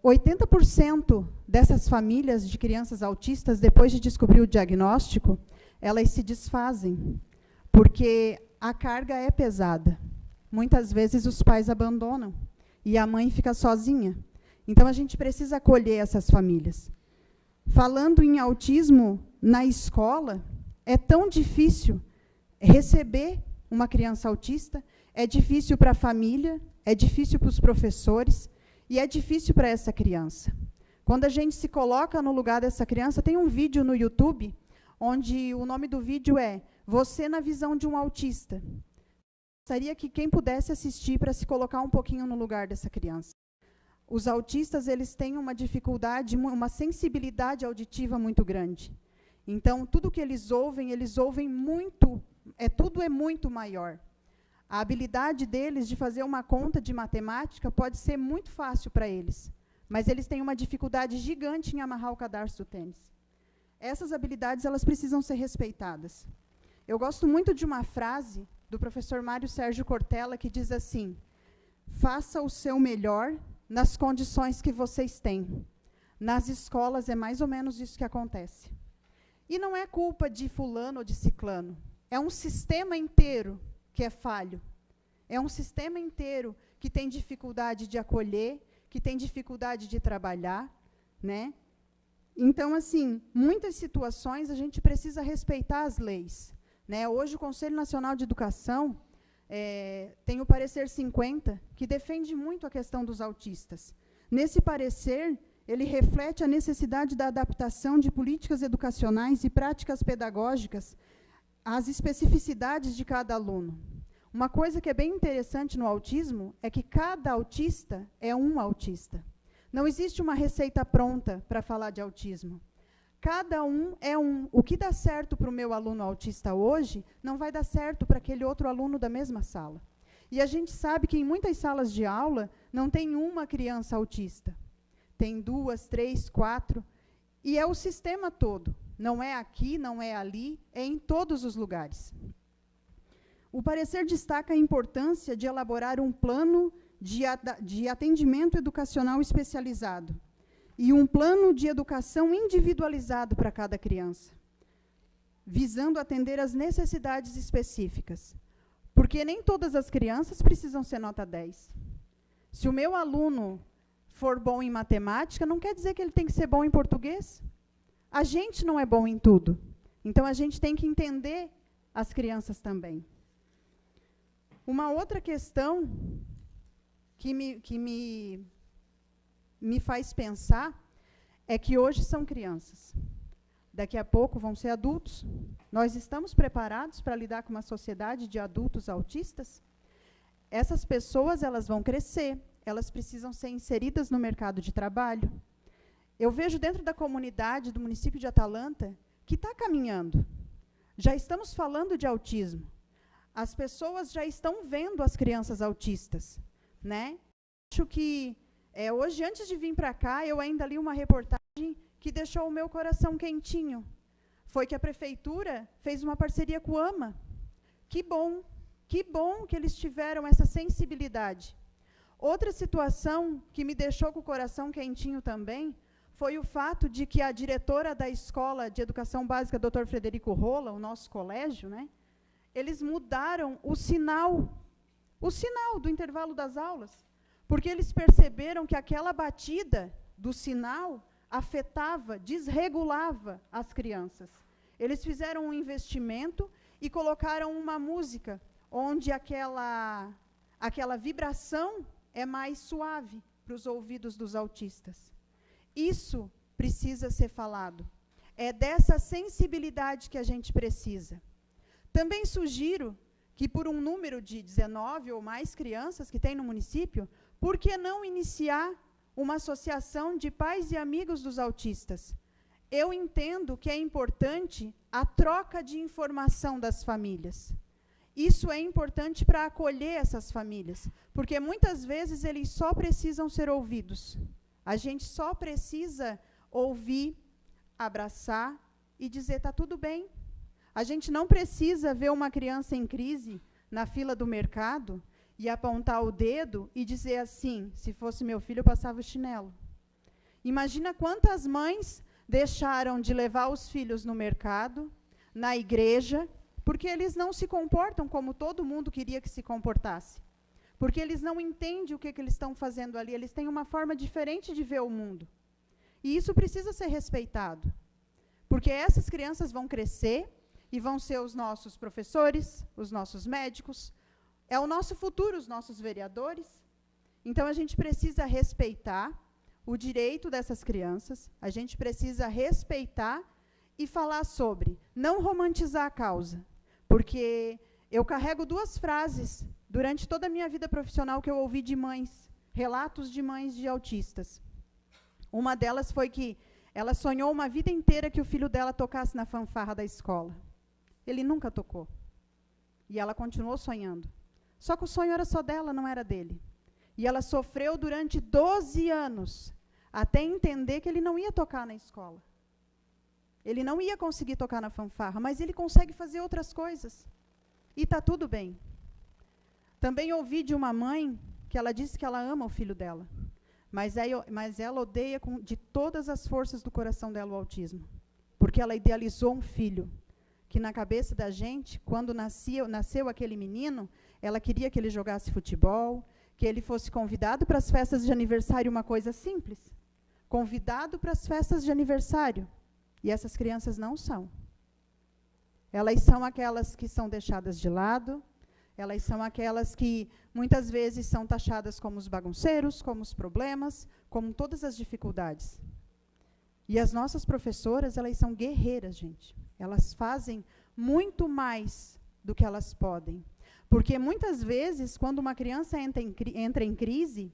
80% dessas famílias de crianças autistas, depois de descobrir o diagnóstico, elas se desfazem, porque a carga é pesada. Muitas vezes os pais abandonam e a mãe fica sozinha. Então, a gente precisa acolher essas famílias. Falando em autismo na escola, é tão difícil receber uma criança autista, é difícil para a família, é difícil para os professores e é difícil para essa criança. Quando a gente se coloca no lugar dessa criança, tem um vídeo no YouTube, onde o nome do vídeo é Você na visão de um autista. Gostaria que quem pudesse assistir para se colocar um pouquinho no lugar dessa criança. Os autistas, eles têm uma dificuldade, uma sensibilidade auditiva muito grande. Então, tudo que eles ouvem muito, tudo é muito maior. A habilidade deles de fazer uma conta de matemática pode ser muito fácil para eles, mas eles têm uma dificuldade gigante em amarrar o cadarço do tênis. Essas habilidades, elas precisam ser respeitadas. Eu gosto muito de uma frase do professor Mário Sérgio Cortella, que diz assim: faça o seu melhor nas condições que vocês têm. Nas escolas é mais ou menos isso que acontece. E não é culpa de fulano ou de ciclano. É um sistema inteiro que é falho. É um sistema inteiro que tem dificuldade de acolher, que tem dificuldade de trabalhar, né? Então, assim, muitas situações a gente precisa respeitar as leis, né? Hoje, o Conselho Nacional de Educação tem o parecer 50, que defende muito a questão dos autistas. Nesse parecer, ele reflete a necessidade da adaptação de políticas educacionais e práticas pedagógicas às especificidades de cada aluno. Uma coisa que é bem interessante no autismo é que cada autista é um autista. Não existe uma receita pronta para falar de autismo. Cada um é um. O que dá certo para o meu aluno autista hoje, não vai dar certo para aquele outro aluno da mesma sala. E a gente sabe que em muitas salas de aula não tem uma criança autista. Tem 2, 3, 4. E é o sistema todo. Não é aqui, não é ali, é em todos os lugares. O parecer destaca a importância de elaborar um plano de atendimento educacional especializado e um plano de educação individualizado para cada criança, visando atender às necessidades específicas. Porque nem todas as crianças precisam ser nota 10. Se o meu aluno for bom em matemática, não quer dizer que ele tem que ser bom em português. A gente não é bom em tudo. Então, a gente tem que entender as crianças também. Uma outra questão que me faz pensar é que hoje são crianças. Daqui a pouco vão ser adultos. Nós estamos preparados para lidar com uma sociedade de adultos autistas? Essas pessoas, elas vão crescer, elas precisam ser inseridas no mercado de trabalho. Eu vejo dentro da comunidade do município de Atalanta que está caminhando. Já estamos falando de autismo. As pessoas já estão vendo as crianças autistas, né? Acho que hoje, antes de vir para cá, eu ainda li uma reportagem que deixou o meu coração quentinho. Foi que a prefeitura fez uma parceria com o AMA. Que bom que eles tiveram essa sensibilidade. Outra situação que me deixou com o coração quentinho também foi o fato de que a diretora da Escola de Educação Básica, Dr. Frederico Rola, o nosso colégio, né, eles mudaram o sinal do intervalo das aulas, porque eles perceberam que aquela batida do sinal afetava, desregulava as crianças. Eles fizeram um investimento e colocaram uma música onde aquela vibração é mais suave para os ouvidos dos autistas. Isso precisa ser falado. É dessa sensibilidade que a gente precisa. Também sugiro que, por um número de 19 ou mais crianças que tem no município, por que não iniciar uma associação de pais e amigos dos autistas? Eu entendo que é importante a troca de informação das famílias. Isso é importante para acolher essas famílias, porque muitas vezes eles só precisam ser ouvidos. A gente só precisa ouvir, abraçar e dizer, está tudo bem. A gente não precisa ver uma criança em crise na fila do mercado e apontar o dedo e dizer assim, se fosse meu filho, eu passava o chinelo. Imagina quantas mães deixaram de levar os filhos no mercado, na igreja, porque eles não se comportam como todo mundo queria que se comportasse. Porque eles não entendem o que eles estão fazendo ali, eles têm uma forma diferente de ver o mundo. E isso precisa ser respeitado. Porque essas crianças vão crescer e vão ser os nossos professores, os nossos médicos, é o nosso futuro, os nossos vereadores. Então, a gente precisa respeitar o direito dessas crianças, a gente precisa respeitar e falar sobre, não romantizar a causa. Porque eu carrego 2 frases durante toda a minha vida profissional que eu ouvi de mães, relatos de mães de autistas. Uma delas foi que ela sonhou uma vida inteira que o filho dela tocasse na fanfarra da escola. Ele nunca tocou. E ela continuou sonhando. Só que o sonho era só dela, não era dele. E ela sofreu durante 12 anos, até entender que ele não ia tocar na escola. Ele não ia conseguir tocar na fanfarra, mas ele consegue fazer outras coisas. E está tudo bem. Também ouvi de uma mãe que ela disse que ela ama o filho dela, mas ela odeia de todas as forças do coração dela o autismo, porque ela idealizou um filho, que na cabeça da gente, quando nasceu aquele menino, ela queria que ele jogasse futebol, que ele fosse convidado para as festas de aniversário, uma coisa simples. Convidado para as festas de aniversário. E essas crianças não são. Elas são aquelas que são deixadas de lado, elas são aquelas que muitas vezes são taxadas como os bagunceiros, como os problemas, como todas as dificuldades. E as nossas professoras, elas são guerreiras, gente. Elas fazem muito mais do que elas podem. Porque muitas vezes, quando uma criança entra em crise,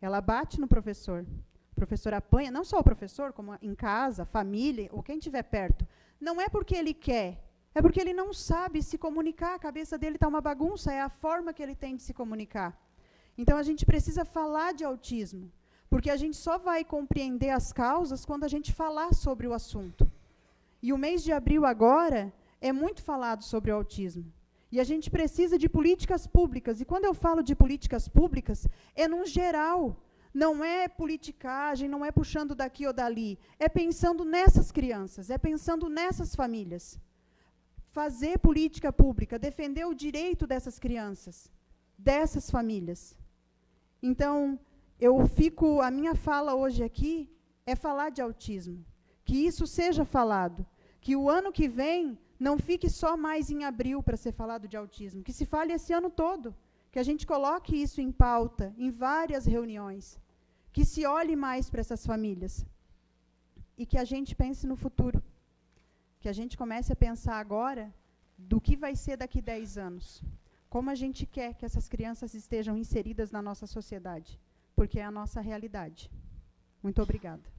ela bate no professor. O professor apanha, não só o professor, como em casa, família, ou quem estiver perto. Não é porque ele quer, é porque ele não sabe se comunicar, a cabeça dele está uma bagunça, é a forma que ele tem de se comunicar. Então, a gente precisa falar de autismo, porque a gente só vai compreender as causas quando a gente falar sobre o assunto. E o mês de abril agora é muito falado sobre o autismo. E a gente precisa de políticas públicas. E quando eu falo de políticas públicas, é num geral. Não é politicagem, não é puxando daqui ou dali. É pensando nessas crianças, é pensando nessas famílias. Fazer política pública, defender o direito dessas crianças, dessas famílias. Então, a minha fala hoje aqui é falar de autismo. Que isso seja falado. Que o ano que vem não fique só mais em abril para ser falado de autismo. Que se fale esse ano todo. Que a gente coloque isso em pauta, em várias reuniões. Que se olhe mais para essas famílias. E que a gente pense no futuro. Que a gente comece a pensar agora do que vai ser daqui 10 anos. Como a gente quer que essas crianças estejam inseridas na nossa sociedade. Porque é a nossa realidade. Muito obrigada.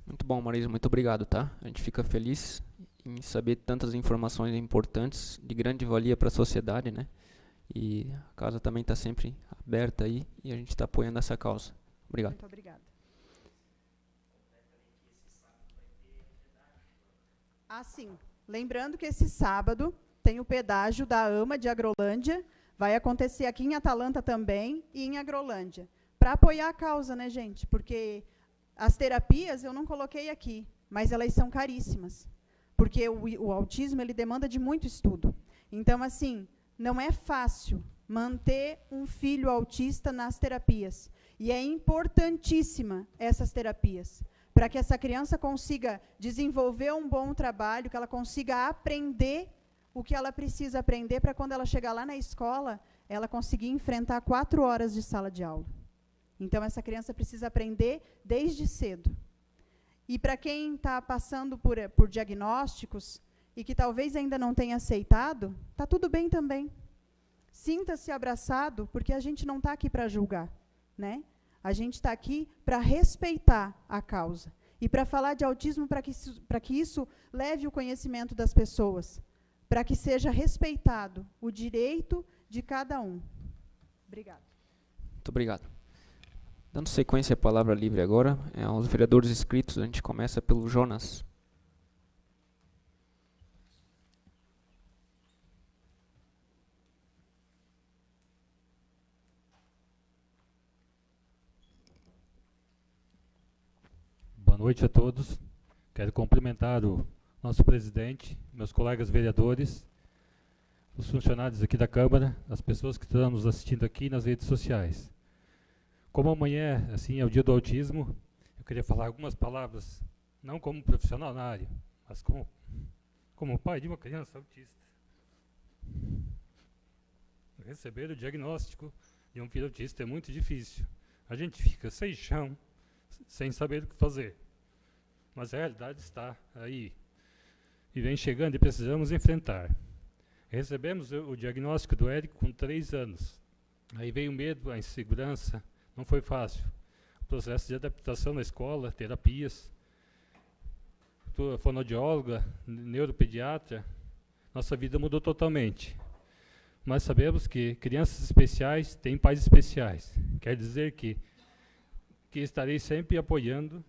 Muito bom, Marisa, muito obrigado, tá? A gente fica feliz em saber tantas informações importantes, de grande valia para a sociedade, né? E a casa também está sempre aberta aí e a gente está apoiando essa causa. Obrigado. Muito obrigada. Sim. Lembrando que esse sábado tem o pedágio da AMA de Agrolândia. Vai acontecer aqui em Atalanta também e em Agrolândia. Para apoiar a causa, né, gente? Porque as terapias eu não coloquei aqui, mas elas são caríssimas. Porque o autismo ele demanda de muito estudo. Então, assim, não é fácil manter um filho autista nas terapias. E é importantíssima essas terapias, para que essa criança consiga desenvolver um bom trabalho, que ela consiga aprender o que ela precisa aprender, para quando ela chegar lá na escola, ela conseguir enfrentar 4 horas de sala de aula. Então, essa criança precisa aprender desde cedo. E para quem está passando por diagnósticos e que talvez ainda não tenha aceitado, está tudo bem também. Sinta-se abraçado, porque a gente não está aqui para julgar, né? A gente está aqui para respeitar a causa e para falar de autismo para que isso leve o conhecimento das pessoas, para que seja respeitado o direito de cada um. Obrigada. Muito obrigado. Dando sequência à palavra livre agora, aos vereadores inscritos, a gente começa pelo Jonas. Boa noite a todos. Quero cumprimentar o nosso presidente, meus colegas vereadores, os funcionários aqui da Câmara, as pessoas que estão nos assistindo aqui nas redes sociais. Como amanhã, assim, é o dia do autismo, eu queria falar algumas palavras, não como profissional na área, mas como pai de uma criança autista. Receber o diagnóstico de um filho autista é muito difícil. A gente fica sem chão, sem saber o que fazer. Mas a realidade está aí. E vem chegando e precisamos enfrentar. Recebemos o diagnóstico do Érico com 3 anos. Aí veio o medo, a insegurança. Não foi fácil. O processo de adaptação na escola, terapias, fonoaudióloga, neuropediatra, nossa vida mudou totalmente. Mas sabemos que crianças especiais têm pais especiais. Quer dizer que estarei sempre apoiando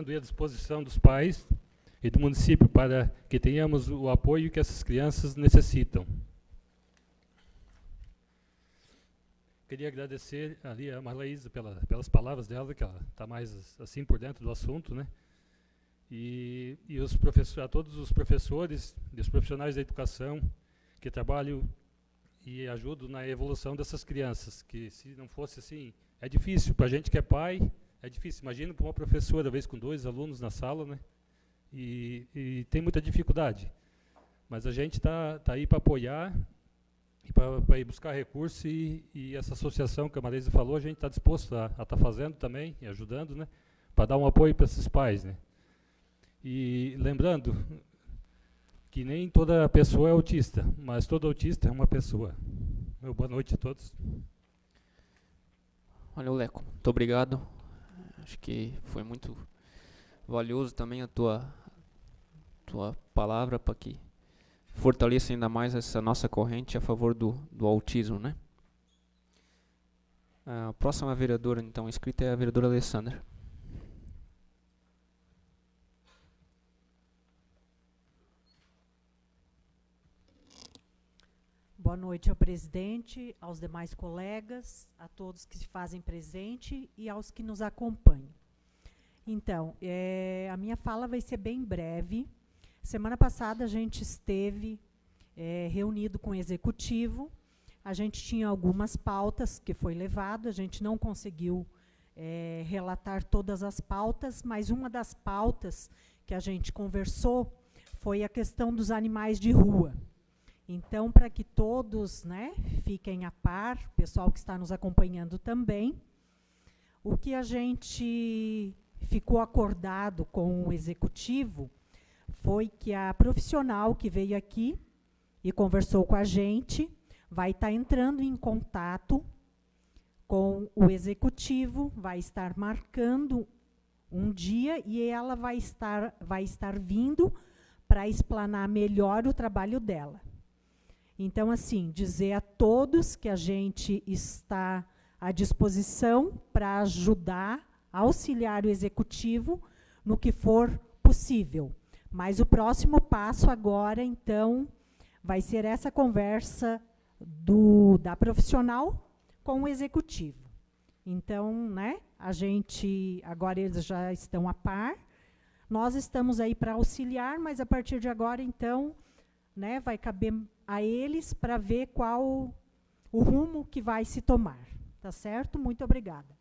e à disposição dos pais e do município para que tenhamos o apoio que essas crianças necessitam. Queria agradecer ali a Marlaísa pelas palavras dela, que ela está mais assim por dentro do assunto, né? E a todos os professores e os profissionais da educação que trabalham e ajudam na evolução dessas crianças, que se não fosse assim, é difícil para a gente que é pai, é difícil. Imagina para uma professora, às vezes com 2 alunos na sala, né? E tem muita dificuldade. Mas a gente está aí para apoiar e para ir buscar recursos e essa associação que a Marisa falou, a gente está disposto a estar fazendo também e ajudando, né? Para dar um apoio para esses pais, né? E lembrando que nem toda pessoa é autista, mas todo autista é uma pessoa. Boa noite a todos. Olha, Leco, muito obrigado. Acho que foi muito valioso também a tua palavra para que fortaleça ainda mais essa nossa corrente a favor do autismo, né? A próxima vereadora, então, inscrita é a vereadora Alessandra. Boa noite ao presidente, aos demais colegas, a todos que se fazem presente e aos que nos acompanham. Então, a minha fala vai ser bem breve. Semana passada a gente esteve reunido com o executivo. A gente tinha algumas pautas que foi levado, a gente não conseguiu relatar todas as pautas, mas uma das pautas que a gente conversou foi a questão dos animais de rua. Então, para que todos, né, fiquem a par, pessoal que está nos acompanhando também, o que a gente ficou acordado com o executivo foi que a profissional que veio aqui e conversou com a gente vai estar entrando em contato com o executivo, vai estar marcando um dia e ela vai estar vindo para explanar melhor o trabalho dela. Então, assim, dizer a todos que a gente está à disposição para ajudar, auxiliar o executivo no que for possível. Mas o próximo passo agora, então, vai ser essa conversa da profissional com o executivo. Então, né, a gente, agora eles já estão a par, nós estamos aí para auxiliar, mas a partir de agora, então, né, vai caber a eles para ver qual o rumo que vai se tomar. Tá certo? Muito obrigada.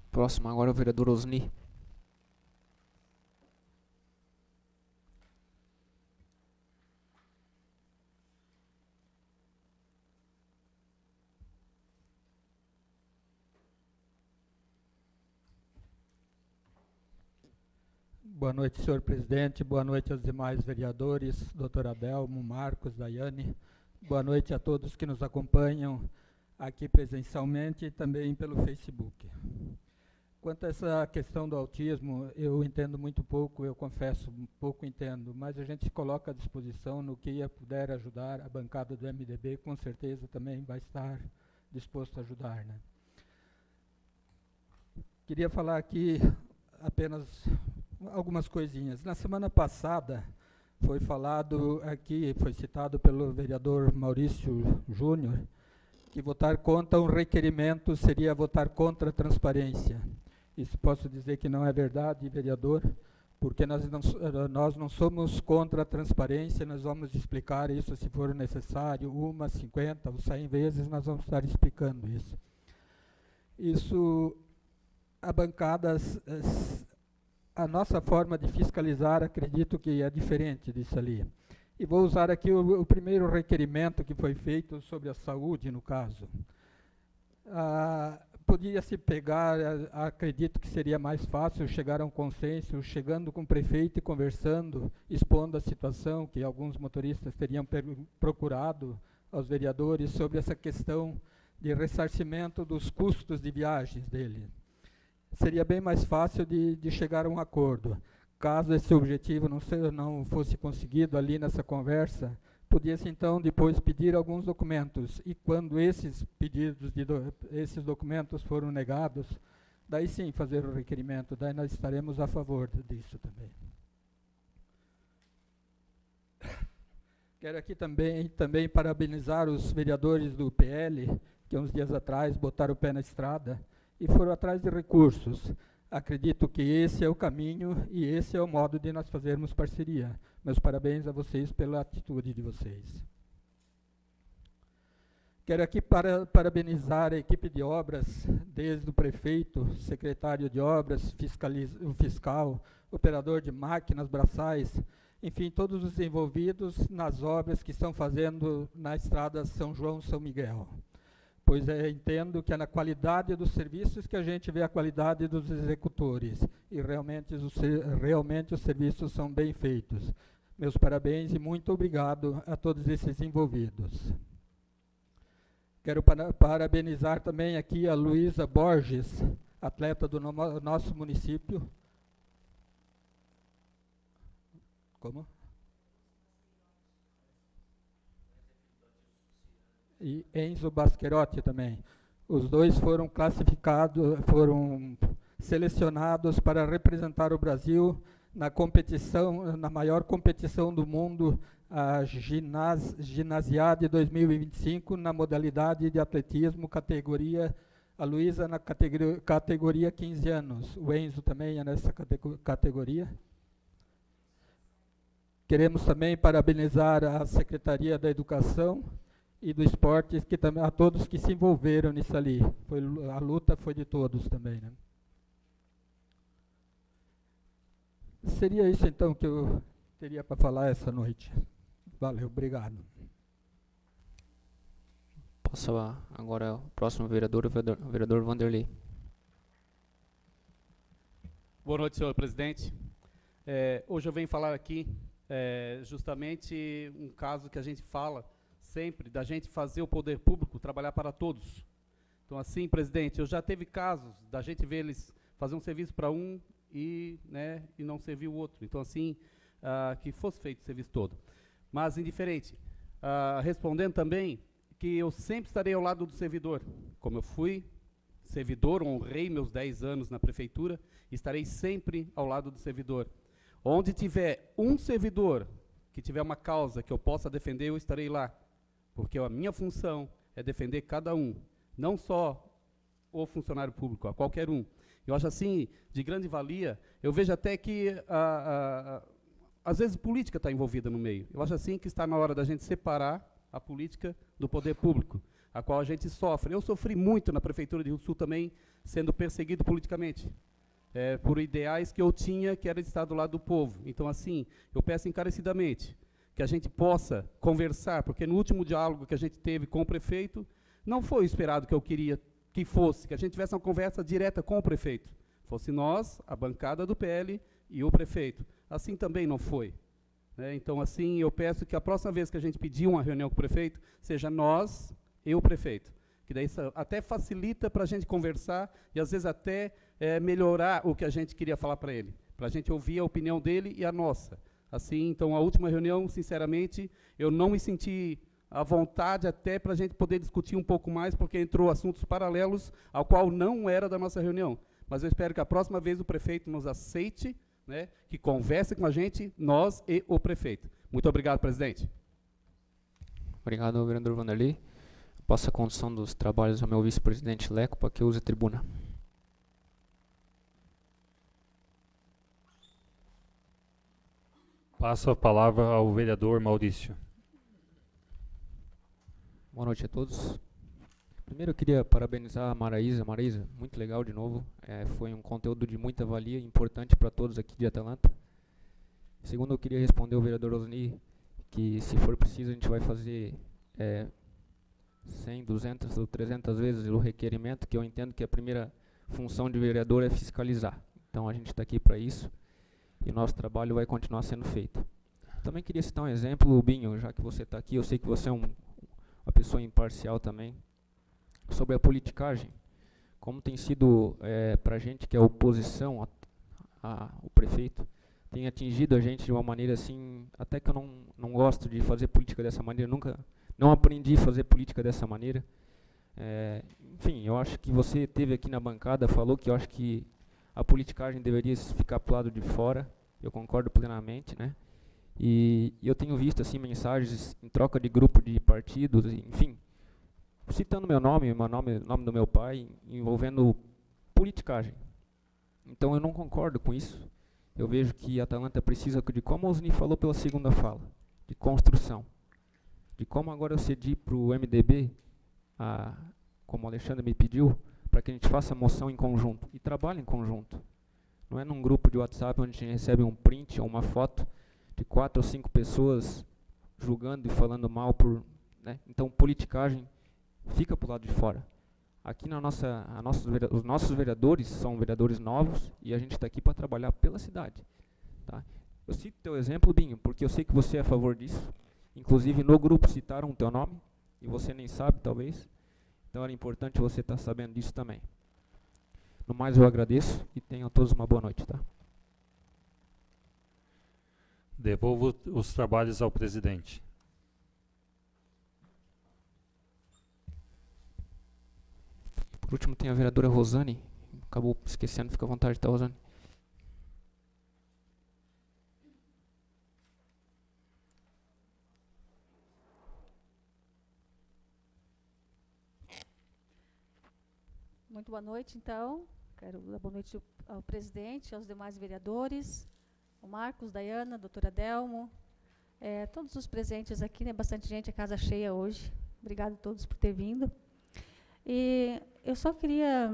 Próximo agora é o vereador Osni. Boa noite, senhor presidente. Boa noite aos demais vereadores, doutor Adelmo, Marcos, Daiane. Boa noite a todos que nos acompanham aqui presencialmente e também pelo Facebook. Quanto a essa questão do autismo, eu entendo muito pouco, eu confesso, pouco entendo, mas a gente se coloca à disposição no que puder ajudar. A bancada do MDB, com certeza, também vai estar disposto a ajudar, né? Queria falar aqui apenas algumas coisinhas. Na semana passada, foi falado aqui, foi citado pelo vereador Maurício Júnior, que votar contra um requerimento seria votar contra a transparência. Isso posso dizer que não é verdade, vereador, porque nós não somos contra a transparência, nós vamos explicar isso se for necessário, 1, 50 ou 100 vezes, nós vamos estar explicando isso. Isso, a bancada, a nossa forma de fiscalizar, acredito que é diferente disso ali. E vou usar aqui o primeiro requerimento que foi feito sobre a saúde, no caso. Podia-se pegar, acredito que seria mais fácil chegar a um consenso, chegando com o prefeito e conversando, expondo a situação que alguns motoristas teriam procurado aos vereadores sobre essa questão de ressarcimento dos custos de viagens dele. Seria bem mais fácil de chegar a um acordo. Caso esse objetivo não fosse conseguido ali nessa conversa, podia-se então depois pedir alguns documentos, e quando esses pedidos, esses documentos foram negados, daí sim fazer o requerimento, daí nós estaremos a favor disso também. Quero aqui também parabenizar os vereadores do PL, que uns dias atrás botaram o pé na estrada e foram atrás de recursos. Acredito que esse é o caminho e esse é o modo de nós fazermos parceria. Meus parabéns a vocês pela atitude de vocês. Quero aqui parabenizar a equipe de obras, desde o prefeito, secretário de obras, o fiscal, operador de máquinas, braçais, enfim, todos os envolvidos nas obras que estão fazendo na estrada São João-São Miguel. Pois entendo que é na qualidade dos serviços que a gente vê a qualidade dos executores, e realmente os serviços são bem feitos. Meus parabéns e muito obrigado a todos esses envolvidos. Quero parabenizar também aqui a Luísa Borges, atleta do nosso município. Como? E Enzo Basquerotti também. Os dois foram classificados, foram selecionados para representar o Brasil na competição, na maior competição do mundo, a Ginasiade 2025, na modalidade de atletismo, categoria, a Luísa na categoria 15 anos, o Enzo também é nessa categoria. Queremos também parabenizar a Secretaria da Educação e do Esporte, que também, a todos que se envolveram nisso ali. A luta foi de todos também, né? Seria isso, então, que eu teria para falar essa noite. Valeu, obrigado. Passo agora o próximo vereador, o vereador Vanderlei. Boa noite, senhor presidente. Hoje eu venho falar aqui justamente um caso que a gente fala sempre, da gente fazer o poder público trabalhar para todos. Então, assim, presidente, eu já teve casos da gente ver eles fazer um serviço para um e não servir o outro. Então, assim, que fosse feito o serviço todo. Mas, indiferente, respondendo também que eu sempre estarei ao lado do servidor. Como eu fui servidor, honrei meus 10 anos na prefeitura, estarei sempre ao lado do servidor. Onde tiver um servidor que tiver uma causa que eu possa defender, eu estarei lá. Porque a minha função é defender cada um, não só o funcionário público, a qualquer um. Eu acho assim, de grande valia, eu vejo até que, às vezes, política está envolvida no meio. Eu acho assim que está na hora da gente separar a política do poder público, a qual a gente sofre. Eu sofri muito na Prefeitura de Rio do Sul também, sendo perseguido politicamente, por ideais que eu tinha, que era de estar do lado do povo. Então, assim, eu peço encarecidamente que a gente possa conversar, porque no último diálogo que a gente teve com o prefeito, não foi o esperado que eu queria que fosse, que a gente tivesse uma conversa direta com o prefeito. Fosse nós, a bancada do PL e o prefeito. Assim também não foi. Então, assim, eu peço que a próxima vez que a gente pedir uma reunião com o prefeito, seja nós e o prefeito. Que daí isso até facilita para a gente conversar e, às vezes, até melhorar o que a gente queria falar para ele. Para a gente ouvir a opinião dele e a nossa. Assim, então, a última reunião, sinceramente, eu não me senti à vontade até para a gente poder discutir um pouco mais, porque entrou assuntos paralelos ao qual não era da nossa reunião. Mas eu espero que a próxima vez o prefeito nos aceite, que converse com a gente, nós e o prefeito. Muito obrigado, presidente. Obrigado, vereador Vanderlei. Passo a condução dos trabalhos ao meu vice-presidente Leco, para que use a tribuna. Passo a palavra ao vereador Maurício. Boa noite a todos. Primeiro eu queria parabenizar a Maraísa. Maraísa, muito legal de novo. Foi um conteúdo de muita valia, importante para todos aqui de Atalanta. Segundo, eu queria responder ao vereador Osni que, se for preciso, a gente vai fazer 100, 200 ou 300 vezes o requerimento, que eu entendo que a primeira função de vereador é fiscalizar. Então, a gente está aqui para isso e o nosso trabalho vai continuar sendo feito. Também queria citar um exemplo, Binho, já que você está aqui, eu sei que você é uma pessoa imparcial também, sobre a politicagem, como tem sido para a gente que é oposição ao prefeito, tem atingido a gente de uma maneira assim, até que eu não gosto de fazer política dessa maneira, não aprendi a fazer política dessa maneira. Enfim, eu acho que você teve aqui na bancada, falou que eu acho que a politicagem deveria ficar para o lado de fora, eu concordo plenamente, e eu tenho visto assim mensagens em troca de grupo de partidos, enfim, citando meu nome, o nome do meu pai, envolvendo politicagem. Então eu não concordo com isso. Eu vejo que a Atalanta precisa de, como o Osni falou pela segunda fala, de construção. De como agora eu cedi para o MDB, como o Alexandre me pediu, para que a gente faça moção em conjunto e trabalhe em conjunto. Não é num grupo de WhatsApp onde a gente recebe um print ou uma foto de 4 ou 5 pessoas julgando e falando mal por... Então, politicagem fica para o lado de fora. Aqui os nossos vereadores são vereadores novos e a gente está aqui para trabalhar pela cidade. Tá? Eu cito teu exemplo, Binho, porque eu sei que você é a favor disso. Inclusive, no grupo citaram o teu nome e você nem sabe, talvez. Então, era importante você estar sabendo disso também. No mais, eu agradeço e tenham todos uma boa noite. Tá? Devolvo os trabalhos ao presidente. Por último, tem a vereadora Rosane. Acabou esquecendo, fica à vontade, tá, Rosane? boa noite, então. Quero dar boa noite ao presidente, aos demais vereadores, o Marcos, Dayana, doutora Delmo, todos os presentes aqui, né? Bastante gente, a casa cheia hoje. Obrigado a todos por ter vindo. E eu só queria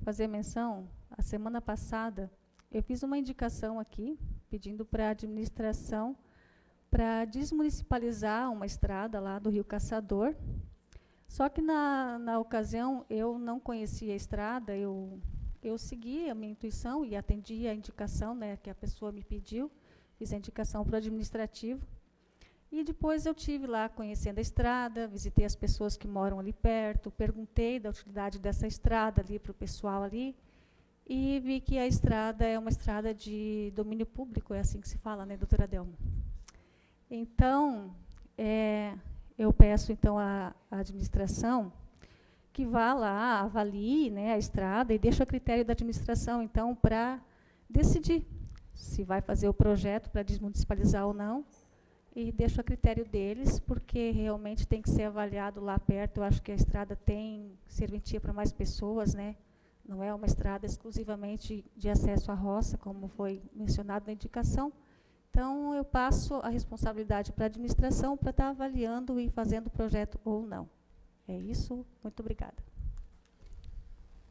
fazer menção, a semana passada, eu fiz uma indicação aqui, pedindo para a administração para desmunicipalizar uma estrada lá do Rio Caçador. Só que na ocasião eu não conhecia a estrada, eu segui a minha intuição e atendi a indicação, né, que a pessoa me pediu, fiz a indicação para o administrativo. E depois eu tive lá conhecendo a estrada, visitei as pessoas que moram ali perto, perguntei da utilidade dessa estrada ali para o pessoal ali, e vi que a estrada é uma estrada de domínio público, é assim que se fala, né, doutora Delma? Então, eu peço então à administração que vá lá, avalie, né, a estrada e deixe a critério da administração, então, para decidir se vai fazer o projeto para desmunicipalizar ou não, e deixo a critério deles, porque realmente tem que ser avaliado lá perto. Eu acho que a estrada tem serventia para mais pessoas, né? Não é uma estrada exclusivamente de acesso à roça, como foi mencionado na indicação. Então, eu passo a responsabilidade para a administração para estar avaliando e fazendo o projeto ou não. É isso. Muito obrigada.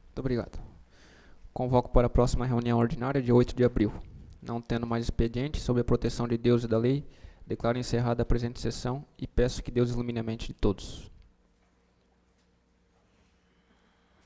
Muito obrigado. Convoco para a próxima reunião ordinária de 8 de abril. Não tendo mais expediente, sob a proteção de Deus e da lei, declaro encerrada a presente sessão e peço que Deus ilumine a mente de todos.